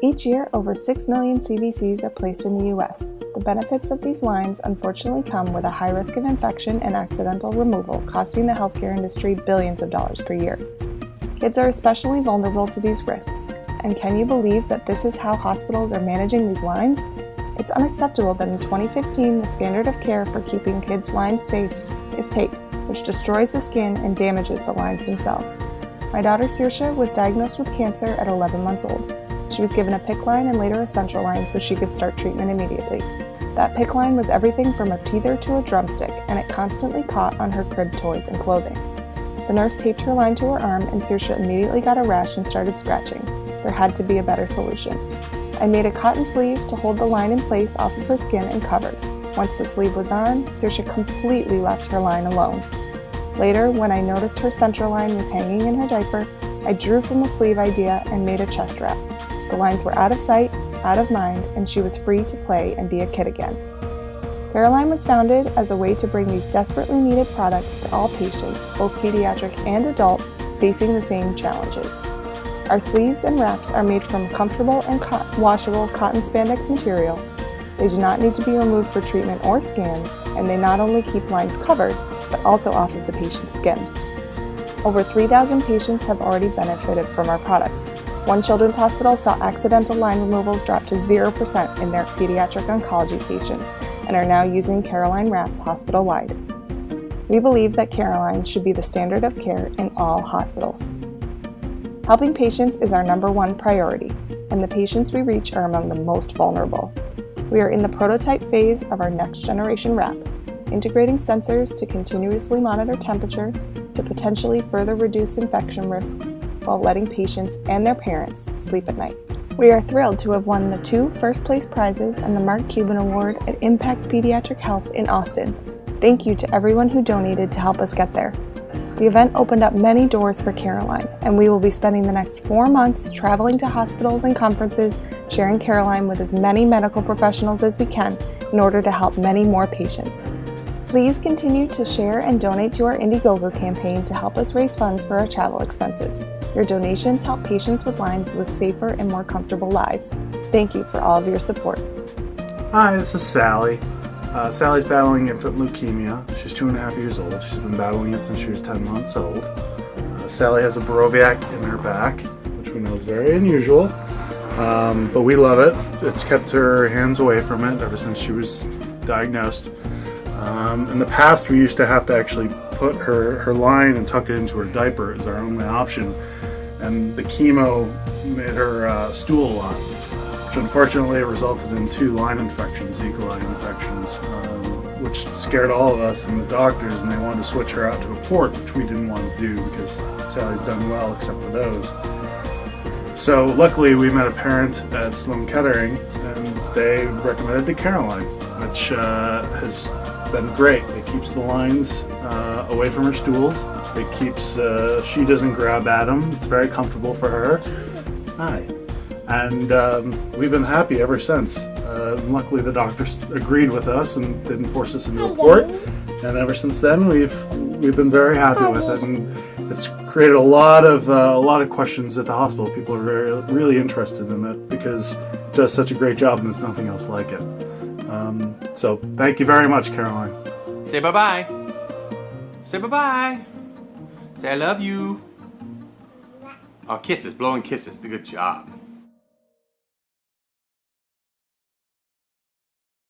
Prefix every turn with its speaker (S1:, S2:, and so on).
S1: Each year, over 6 million CVCs are placed in the U.S. The benefits of these lines unfortunately come with a high risk of infection and accidental removal, costing the healthcare industry billions of dollars per year. Kids are especially vulnerable to these risks, and can you believe that this is how hospitals are managing these lines? It's unacceptable that in 2015, the standard of care for keeping kids' lines safe is tape, which destroys the skin and damages the lines themselves. My daughter Saoirse was diagnosed with cancer at 11 months old. She was given a PICC line and later a Central Line so she could start treatment immediately. That PICC line was everything from a teether to a drumstick, and it constantly caught on her crib toys and clothing. The nurse taped her line to her arm, and Saoirse immediately got a rash and started scratching. There had to be a better solution. I made a cotton sleeve to hold the line in place off of her skin and covered. Once the sleeve was on, Saoirse completely left her line alone. Later, when I noticed her Central Line was hanging in her diaper, I drew from the sleeve idea and made a chest wrap. The lines were out of sight, out of mind, and she was free to play and be a kid again. CareAline was founded as a way to bring these desperately needed products to all patients, both pediatric and adult, facing the same challenges. Our sleeves and wraps are made from comfortable and washable cotton spandex material. They do not need to be removed for treatment or scans, and they not only keep lines covered, but also off of the patient's skin. Over 3,000 patients have already benefited from our products. One children's hospital saw accidental line removals drop to 0% in their pediatric oncology patients and are now using CareAline wraps hospital-wide. We believe that CareAline should be the standard of care in all hospitals. Helping patients is our #1 priority, and the patients we reach are among the most vulnerable. We are in the prototype phase of our next generation wrap, integrating sensors to continuously monitor temperature to potentially further reduce infection risks while letting patients and their parents sleep at night. We are thrilled to have won the 2 first-place prizes and the Mark Cuban Award at Impact Pediatric Health in Austin. Thank you to everyone who donated to help us get there. The event opened up many doors for CareAline, and we will be spending the next 4 months traveling to hospitals and conferences, sharing CareAline with as many medical professionals as we can in order to help many more patients. Please continue to share and donate to our Indiegogo campaign to help us raise funds for our travel expenses. Your donations help patients with lines live safer and more comfortable lives. Thank you for all of your support.
S2: Hi, this is Sally. Sally's battling infant leukemia. She's 2.5 years old. She's been battling it since she was 10 months old. Sally has a Baroviac in her back, which we know is very unusual, but we love it. It's kept her hands away from it ever since she was diagnosed. In the past, we used to have to actually put her line and tuck it into her diaper as our only option, and the chemo made her stool a lot, which unfortunately resulted in 2 line infections, E. coli infections, which scared all of us and the doctors, and they wanted to switch her out to a port, which we didn't want to do because Sally's done well except for those. So luckily we met a parent at Sloan Kettering, and they recommended the CareAline, which has been great. It keeps the lines away from her stools. It keeps, she doesn't grab at them. It's very comfortable for her. Hi. And we've been happy ever since. Luckily the doctors agreed with us and didn't force us into a port. And ever since then we've been very happy with it. And it's created a lot of questions at the hospital. People are really interested in it because it does such a great job and there's nothing else like it. So thank you very much, CareAline.
S3: Say bye-bye. Say bye-bye. Say I love you. Oh, kisses, blowing kisses. Good job.